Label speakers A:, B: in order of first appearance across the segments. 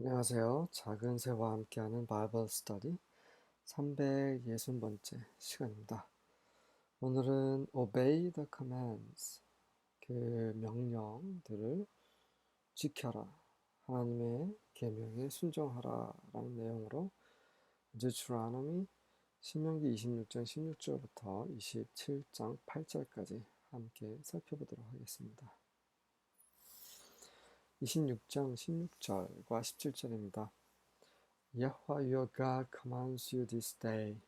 A: 안녕하세요. 작은 새와 함께하는 바이블 스터디 360번째 시간입니다. 오늘은 Obey the commands, 그 명령들을 지켜라, 하나님의 계명에 순종하라 라는 내용으로 Deuteronomy 신명기 26장 16절부터 27장 8절까지 함께 살펴보도록 하겠습니다. 26장 16절과 17절입니다. Yahweh your God commands you this day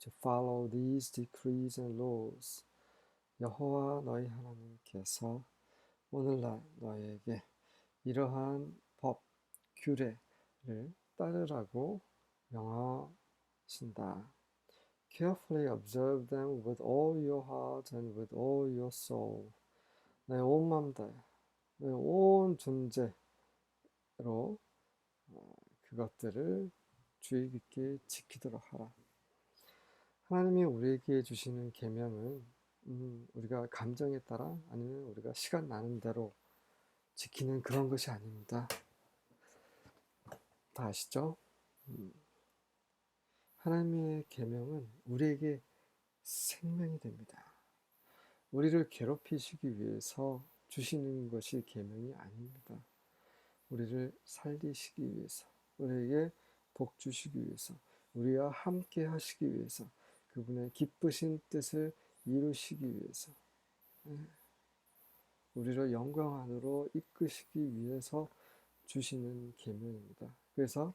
A: to follow these decrees and laws. 여호와 너희 하나님께서 오늘날 너희에게 이러한 법, 규례를 따르라고 명하신다. Carefully observe them with all your heart and with all your soul. 내 온 마음 다해, 내 온 존재로 그것들을 주의 깊게 지키도록 하라. 하나님이 우리에게 주시는 계명은 우리가 감정에 따라 아니면 우리가 시간 나는 대로 지키는 그런 것이 아닙니다. 다 아시죠? 하나님의 계명은 우리에게 생명이 됩니다. 우리를 괴롭히시기 위해서 주시는 것이 계명이 아닙니다. 우리를 살리시기 위해서, 우리에게 복 주시기 위해서, 우리와 함께 하시기 위해서, 그분의 기쁘신 뜻을 이루시기 위해서, 우리를 영광 안으로 이끄시기 위해서 주시는 계명입니다. 그래서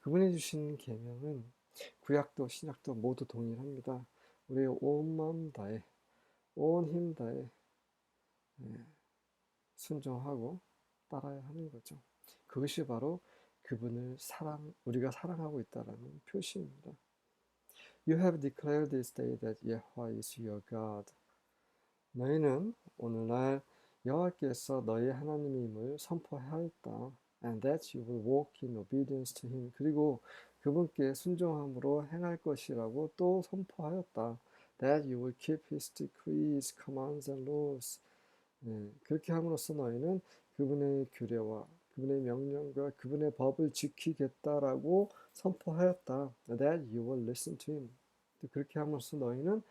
A: 그분이 주신 계명은 구약도 신약도 모두 동일합니다. 우리의 온 마음 다해, 온 힘 다해 순종하고 따라야 하는 거죠. 그것이 바로 그분을 우리가 사랑하고 있다라는 표시입니다. You have declared this day that Yahweh is your God. 너희는 오늘날 여호와께서 너희 하나님임을 선포하였다. And that you will walk in obedience to him. 그리고 그분께 순종함으로 행할 것이라고 또 선포하였다. That you will keep his decrees, commands and laws. 그렇게 함으로써 너희는 그분의 규례와 그분의 명령과 그분의 법을 지키겠다라고 선포하였다. That you will listen to him. 그렇게 함으로써 너희는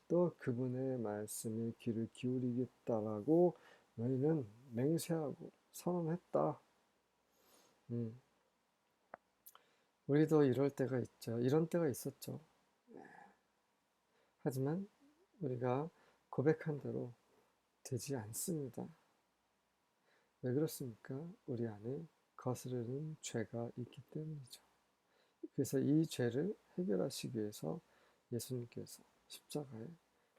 A: 또 그분의 말씀에 귀를 기울이겠다라고 너희는 맹세하고 선언했다. 우리도 이럴 때가 있죠. 이런 때가 있었죠. 하지만 우리가 고백한 대로 되지 않습니다. 왜 그렇습니까? 우리 안에 거스르는 죄가 있기 때문이죠. 그래서 이 죄를 해결하시기 위해서 예수님께서 십자가에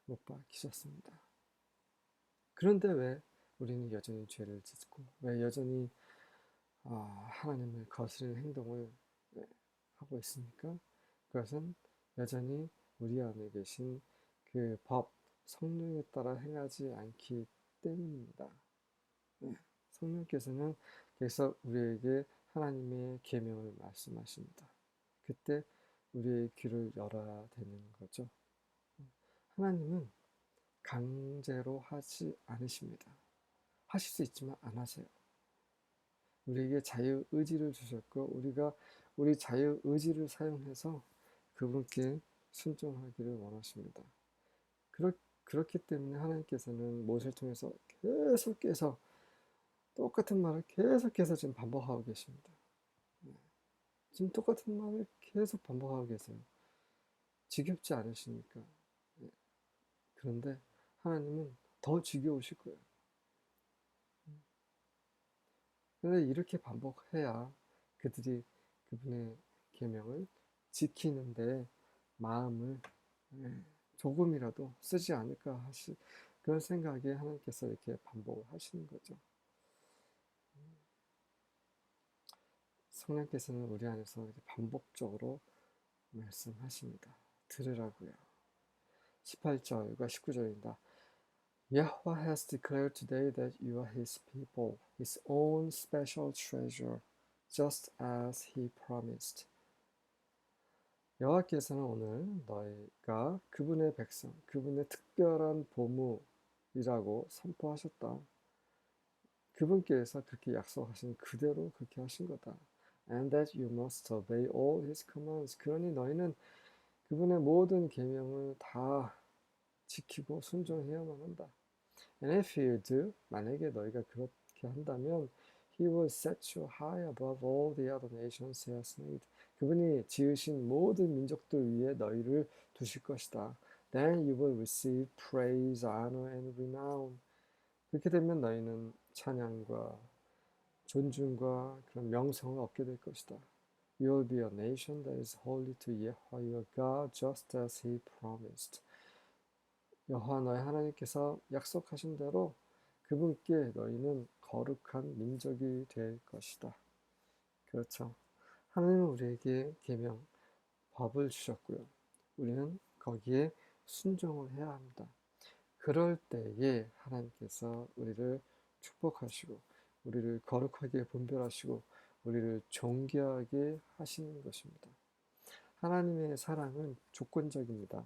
A: 못 박히셨습니다. 그런데 왜 우리는 여전히 죄를 짓고 왜 여전히 하나님을 거스르는 행동을 하고 있습니까? 그것은 여전히 우리 안에 계신 그 법, 성령에 따라 행하지 않기 때문입니다. 성령께서는 그래서 우리에게 하나님의 계명을 말씀하십니다. 그때 우리의 귀를 열어야 되는 거죠. 하나님은 강제로 하지 않으십니다. 하실 수 있지만 안 하세요. 우리에게 자유의지를 주셨고 우리가 우리 자유의지를 사용해서 그분께 순종하기를 원하십니다. 그렇기 때문에 하나님께서는 모세를 통해서 계속해서 똑같은 말을 계속해서 지금 반복하고 계십니다. 지금 똑같은 말을 계속 반복하고 계세요. 지겹지 않으십니까? 그런데 하나님은 더 지겨우실 거예요. 그런데 이렇게 반복해야 그들이 그분의 계명을 지키는데 마음을 조금이라도 쓰지 않을까 그런 생각에 하나님께서 이렇게 반복을 하시는 거죠. 성령께서는 우리 안에서 이렇게 반복적으로 말씀하십니다. 들으라고요. 18절과 19절입니다. Yahweh has declared today that you are his people, his own special treasure, just as he promised. 여호와께서는 오늘 너희가 그분의 백성, 그분의 특별한 보물이라고 선포하셨다. 그분께서 그렇게 약속하신 그대로 그렇게 하신 거다. and that you must obey all his commands. 그러니 너희는 그분의 모든 계명을 다 지키고 순종해야만 한다. And if you do, 만약에 너희가 그렇게 한다면 He will set you high above all the other nations he has made. 그분이 지으신 모든 민족들 위에 너희를 두실 것이다. Then you will receive praise, honor, and renown. 그렇게 되면 너희는 찬양과 존중과 그런 명성을 얻게 될 것이다. You will be a nation that is holy to Yahweh your God, just as He promised. 여호와 너희 하나님께서 약속하신 대로 그분께 너희는 거룩한 민족이 될 것이다. 그렇죠. 하나님은 우리에게 계명, 법을 주셨고요. 우리는 거기에 순종을 해야 합니다. 그럴 때에 하나님께서 우리를 축복하시고 우리를 거룩하게 분별하시고 우리를 존귀하게 하시는 것입니다. 하나님의 사랑은 조건적입니다.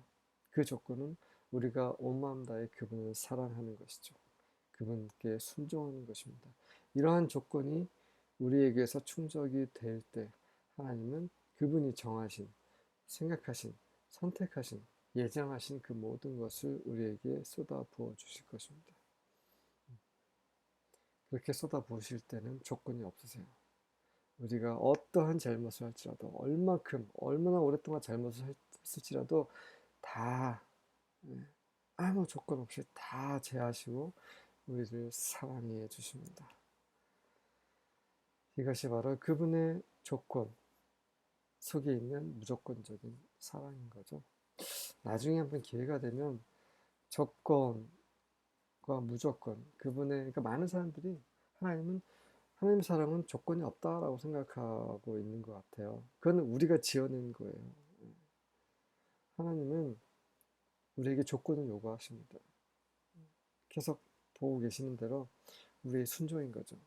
A: 그 조건은 우리가 온 마음 다해 그분을 사랑하는 것이죠. 그분께 순종하는 것입니다. 이러한 조건이 우리에게서 충족이 될 때 하나님은 그분이 정하신, 생각하신, 선택하신, 예정하신 그 모든 것을 우리에게 쏟아 부어 주실 것입니다. 그렇게 쏟아 부으실 때는 조건이 없으세요. 우리가 어떠한 잘못을 할지라도 얼마나 오랫동안 잘못을 했을지라도 다 아무 조건 없이 다 제하시고 우리를 사랑해 주십니다. 이것이 바로 그분의 조건 속에 있는 무조건적인 사랑인 거죠. 나중에 한번 기회가 되면 조건과 무조건, 그러니까 많은 사람들이 하나님 사랑은 조건이 없다라고 생각하고 있는 것 같아요. 그건 우리가 지어낸 거예요. 하나님은 우리에게 조건을 요구하십니다. 계속 보고 계시는 대로 우리의 순종인 거죠.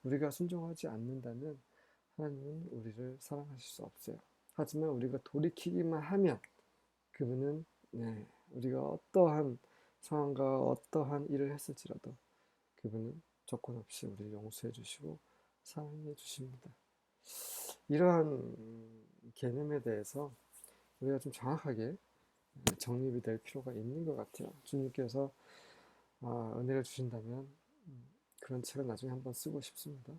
A: 우리가 순종하지 않는다면 하나님은 우리를 사랑하실 수 없어요. 하지만 우리가 돌이키기만 하면 그분은 우리가 어떠한 상황과 어떠한 일을 했을지라도 그분은 조건 없이 우리를 용서해 주시고 사랑해 주십니다. 이러한 개념에 대해서 우리가 좀 정확하게 정립이 될 필요가 있는 것 같아요. 주님께서 은혜를 주신다면 그런 책을 나중에 한번 쓰고 싶습니다.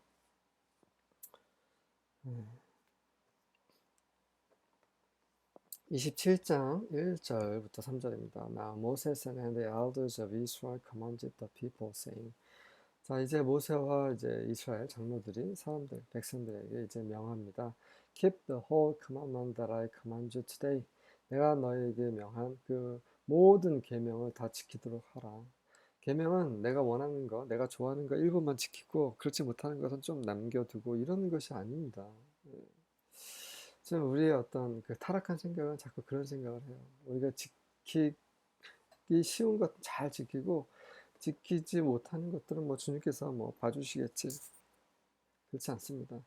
A: 27장 1절부터 3절입니다. Now Moses and the elders of Israel commanded the people, saying. 자, 이제 모세와 이제 이스라엘 장로들이 백성들에게 이제 명합니다. Keep the whole commandment that I command you today. 내가 너에게 명한 그 모든 계명을 다 지키도록 하라. 계명은 내가 원하는 거, 내가 좋아하는 거 일부만 지키고 그렇지 못하는 것은 좀 남겨두고 이러는 것이 아닙니다. 지금 우리의 어떤 그 타락한 생각은 자꾸 그런 생각을 해요. 우리가 지키기 쉬운 것 잘 지키고 지키지 못하는 것들은 뭐 주님께서 뭐 봐주시겠지. 그렇지 않습니다.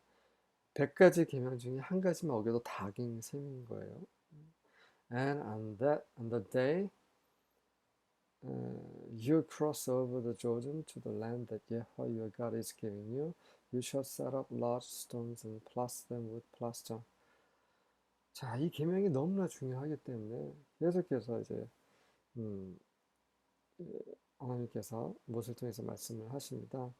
A: 100가지 계명 중에 한 가지만 어겨도 다 어긴 셈인 거예요. And on the day you cross over the Jordan to the land that Yahweh your God is giving you, you shall set up large stones and plaster them with plaster. 자, 이 계명이 너무나 중요하기 때문에 계속해서 이제 하나님께서 모세를 통해서 말씀을 하십니다.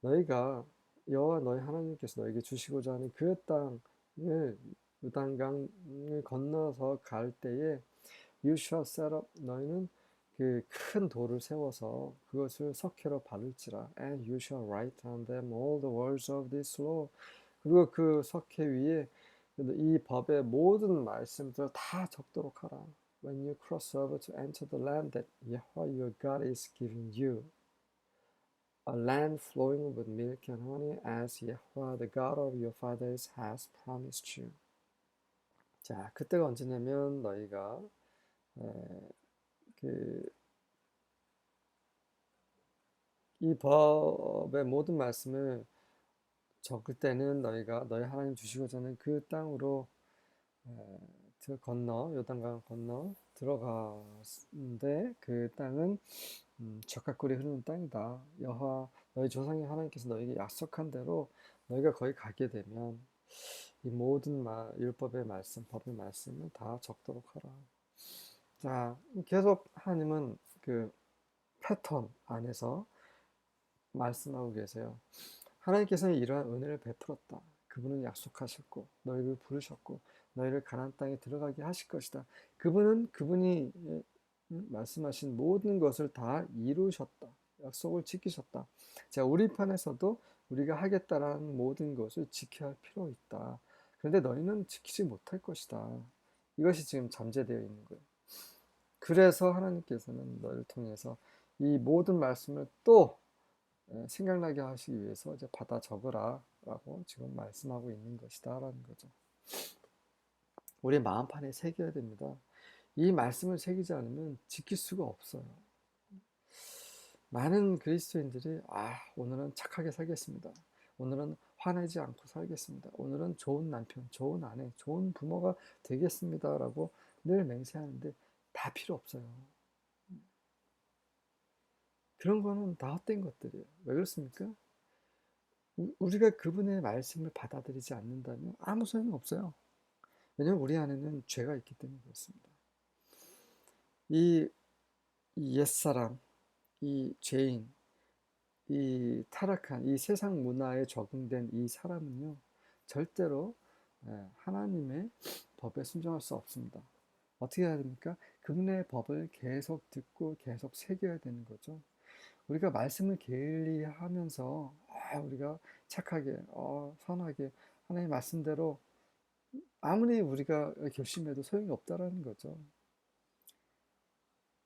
A: 너희가 여호와 너희 하나님께서 너에게 주시고자 하는 그 땅을 요단강을 건너서 갈 때에 You shall set up 너희는 그 큰 돌을 세워서 그것을 석회로 바를지라 and you shall write on them all the words of this law 그리고 그 석회 위에 이 법의 모든 말씀들을 다 적도록 하라. When you cross over to enter the land that Yahweh your God is giving you, a land flowing with milk and honey, as Yahweh the God of your fathers has promised you. 자, 그때가 언제냐면 너희가 이 법의 모든 말씀을 적을 때는 너희가 너희 하나님 주시고자 하는 그 땅으로 요단강 건너 들어가는데 그 땅은 젖과 꿀이 흐르는 땅이다. 여호와 너희 조상의 하나님께서 너희에게 약속한 대로 너희가 거기 가게 되면 이 모든 율법의 말씀, 법의 말씀을 다 적도록 하라. 자, 계속 하나님은 그 패턴 안에서 말씀하고 계세요. 하나님께서는 이러한 은혜를 베풀었다. 그분은 약속하셨고 너희를 부르셨고 너희를 가나안 땅에 들어가게 하실 것이다. 그분이 말씀하신 모든 것을 다 이루셨다. 약속을 지키셨다. 자, 우리 편에서도 우리가 하겠다라는 모든 것을 지켜야 할 필요 있다. 그런데 너희는 지키지 못할 것이다. 이것이 지금 잠재되어 있는 거예요. 그래서 하나님께서는 너를 통해서 이 모든 말씀을 또 생각나게 하시기 위해서 이제 받아 적으라 라고 지금 말씀하고 있는 것이다 라는 거죠. 우리 마음판에 새겨야 됩니다. 이 말씀을 새기지 않으면 지킬 수가 없어요. 많은 그리스도인들이 오늘은 착하게 살겠습니다. 오늘은 화내지 않고 살겠습니다. 오늘은 좋은 남편, 좋은 아내, 좋은 부모가 되겠습니다 라고 늘 맹세하는데 다 필요 없어요. 그런 거는 다 헛된 것들이에요. 왜 그렇습니까? 우리가 그분의 말씀을 받아들이지 않는다면 아무 소용이 없어요. 왜냐하면 우리 안에는 죄가 있기 때문에 그렇습니다. 이, 이 옛사람, 이 죄인, 이 타락한 이 세상 문화에 적응된 이 사람은요, 절대로 하나님의 법에 순종할 수 없습니다. 어떻게 해야 됩니까? 그분의 법을 계속 듣고 계속 새겨야 되는 거죠. 우리가 말씀을 게을리하면서 우리가 착하게, 선하게 하나님 말씀대로 아무리 우리가 결심해도 소용이 없다라는 거죠.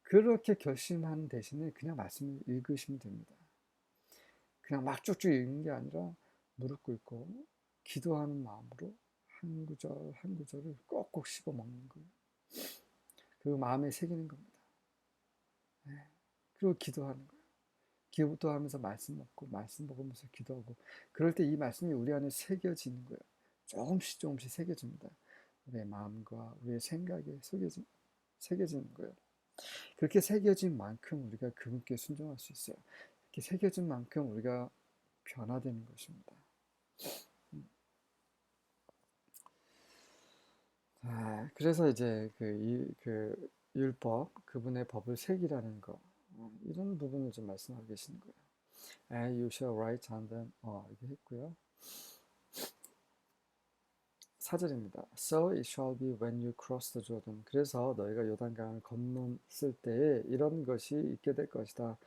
A: 그렇게 결심하는 대신에 그냥 말씀을 읽으시면 됩니다. 그냥 막 쭉쭉 읽는 게 아니라 무릎 꿇고 기도하는 마음으로 한 구절 한 구절을 꼭꼭 씹어 먹는 거예요. 그리고 마음에 새기는 겁니다. 네. 그리고 기도하는 거예요. 기도하면서 말씀 먹고 말씀 먹으면서 기도하고 그럴 때 이 말씀이 우리 안에 새겨지는 거예요. 조금씩 조금씩 새겨집니다. 우리의 마음과 우리의 생각에 새겨지는 거예요. 그렇게 새겨진 만큼 우리가 그분께 순종할 수 있어요. 이렇게 새겨진 만큼 우리가 변화되는 것입니다. 그래서 이제 그 율법, 그분의 법을 새기라는 거, 이런 부분을 좀 말씀하고 계시는 거예요. And you shall write on them, 이렇게 했고요. 4절입니다. So it shall be when you cross the Jordan. 그래서 너희가 요단강을 건넜을 때에 이런 것이 있게 될 것이다.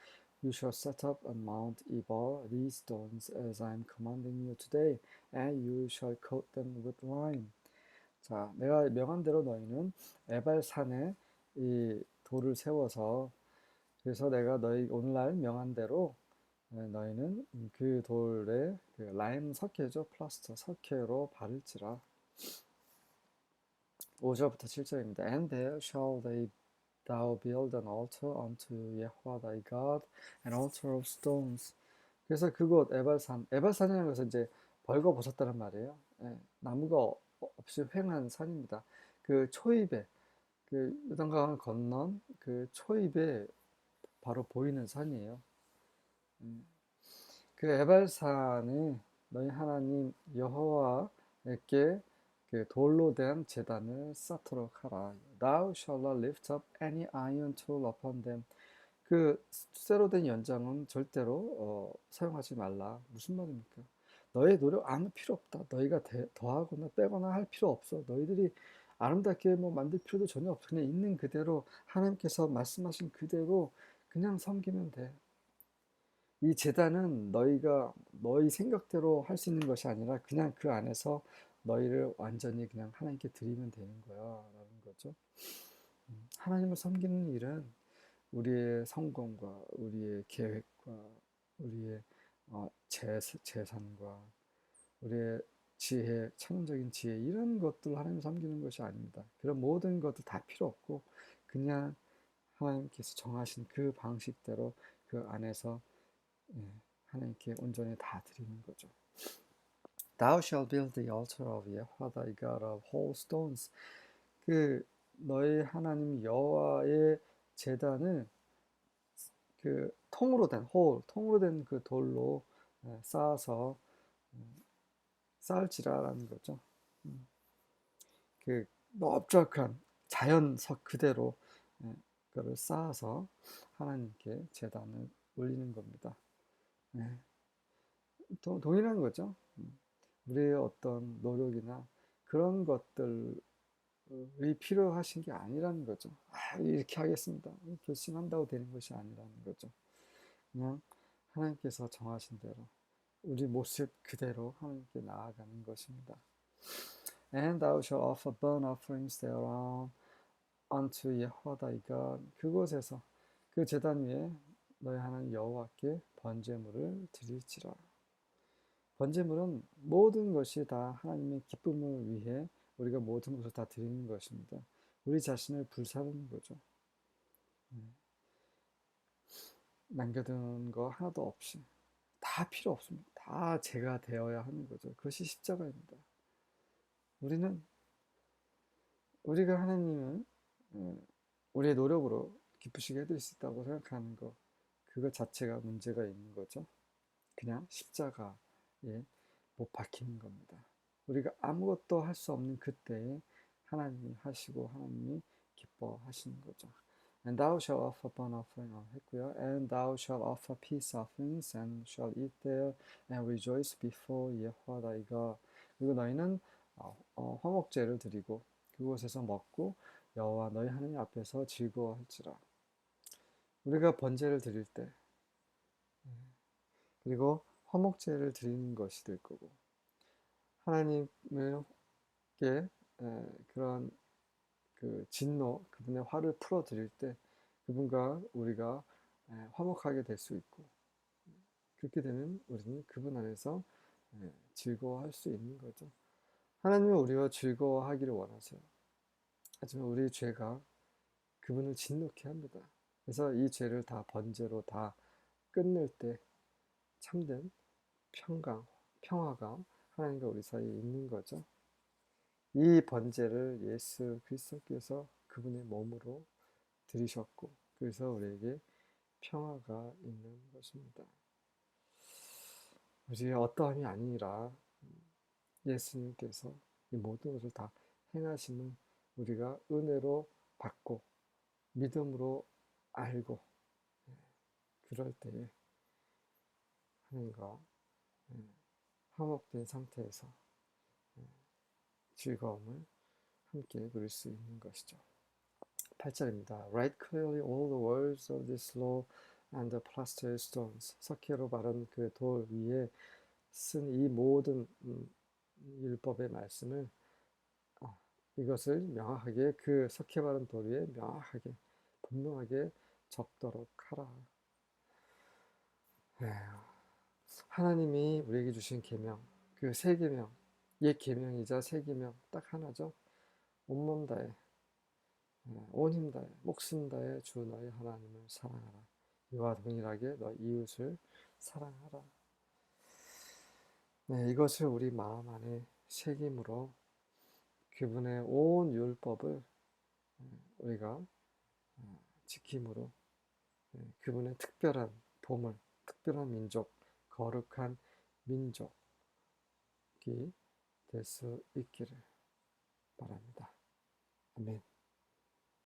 A: You shall set up on Mount Ebal these stones as I am commanding you today, and you shall coat them with lime. 자, 내가 명한 대로 너희는 에발산에 이 돌을 세워서 그래서 내가 너희 오늘날 명한 대로 너희는 그 돌에 그 라임 석회죠 플라스터 석회로 바를지라. 5절부터 7절입니다. And there shall thou build an altar unto Yahweh thy God, an altar of stones. 그래서 그곳 에발산이라는 것은 이제 벌거벗었다는 말이에요. 나무가 없이 횡한 산입니다. 그 초입에 그 요단강을 건넌 그 초입에 바로 보이는 산이에요. 그 에발산에 너희 하나님 여호와께 그 돌로 된 제단을 쌓도록 하라. Thou shalt not lift up any iron tool upon them. 그 쇠로 된 연장은 절대로 사용하지 말라. 무슨 말입니까? 너의 노력 아무 필요 없다. 너희가 더하거나 빼거나 할 필요 없어. 너희들이 아름답게 뭐 만들 필요도 전혀 없어. 그냥 있는 그대로 하나님께서 말씀하신 그대로 그냥 섬기면 돼. 이 제단은 너희 생각대로 할 수 있는 것이 아니라 그냥 그 안에서 너희를 완전히 그냥 하나님께 드리면 되는 거야 라는 거죠. 하나님을 섬기는 일은 우리의 성공과 우리의 계획과 우리의 재산과 우리의 지혜, 천연적인 지혜 이런 것들 하나님 섬기는 것이 아닙니다. 그런 모든 것들 다 필요 없고 그냥 하나님께서 정하신 그 방식대로 그 안에서 하나님께 온전히 다 드리는 거죠. Thou shalt build the altar of Yahweh thy God of whole stones. 그 너희 하나님 여호와의 제단을 그 통으로 된 그 돌로 쌓아서 쌓을지라라는 거죠. 음, 그 넓적한 자연석 그대로 예, 그거를 쌓아서 하나님께 제단을 올리는 겁니다. 예, 동일한 거죠. 우리의 어떤 노력이나 그런 것들이 필요하신 게 아니라는 거죠. 이렇게 하겠습니다. 결심한다고 되는 것이 아니라는 거죠. 그냥 하나님께서 정하신 대로 우리 모습 그대로 하나님께 나아가는 것입니다. And thou shalt offer burnt offerings thereon unto Yahweh thy God. 그곳에서 그 제단 위에 너희 하나님 여호와께 번제물을 드릴지라. 번제물은 모든 것이 다 하나님의 기쁨을 위해 우리가 모든 것을 다 드리는 것입니다. 우리 자신을 불사르는 거죠. 남겨둔 거 하나도 없이 다 필요 없습니다. 다 제가 되어야 하는 거죠. 그것이 십자가입니다. 우리는 우리가 하나님을 우리의 노력으로 기쁘시게 해드릴 수 있다고 생각하는 것, 그것 자체가 문제가 있는 거죠. 그냥 십자가에 못 박히는 겁니다. 우리가 아무것도 할 수 없는 그때에 하나님이 하시고 하나님이 기뻐하시는 거죠. And thou shalt offer burnt offering 했고요. And thou shalt offer peace offerings and shall eat there and rejoice before Yahweh thy God. 그리고 너희는 화목제를 드리고 그곳에서 먹고 여호와 너희 하나님 앞에서 즐거워할지라. 우리가 번제를 드릴 때 그리고 화목제를 드리는 것이 될 거고 하나님께 그런 그 진노 그분의 화를 풀어 드릴 때 그분과 우리가 화목하게 될 수 있고 그렇게 되면 우리는 그분 안에서 즐거워할 수 있는 거죠. 하나님은 우리와 즐거워하기를 원하세요. 하지만 우리의 죄가 그분을 진노케 합니다. 그래서 이 죄를 다 번제로 다 끝낼 때 참된 평화가 하나님과 우리 사이에 있는 거죠. 이 번제를 예수 그리스도께서 그분의 몸으로 들이셨고 그래서 우리에게 평화가 있는 것입니다. 우리의 어떠함이 아니라 예수님께서 이 모든 것을 다 행하심을 우리가 은혜로 받고 믿음으로 알고 그럴 때에 하나님과 화목된 상태에서 즐거움을 함께 누릴 수 있는 것이죠. 8절입니다. Write clearly all the words of this law and the plaster stones. 석회로 바른 그 돌 위에 쓴 이 모든 율법의 말씀을 이것을 명확하게 그 석회 바른 돌 위에 명확하게 분명하게 적도록 하라. 하나님이 우리에게 주신 계명, 그 세 계명, 옛 계명이자 새 계명 딱 하나죠. 온몸 다해, 온 힘 다해, 목숨 다해 주 너희 하나님을 사랑하라. 이와 동일하게 너 이웃을 사랑하라. 네, 이것을 우리 마음 안에 새김으로 그분의 온 율법을 우리가 지킴으로 그분의 특별한 보물, 특별한 민족, 거룩한 민족이 될 수 있기를 바랍니다. 아멘.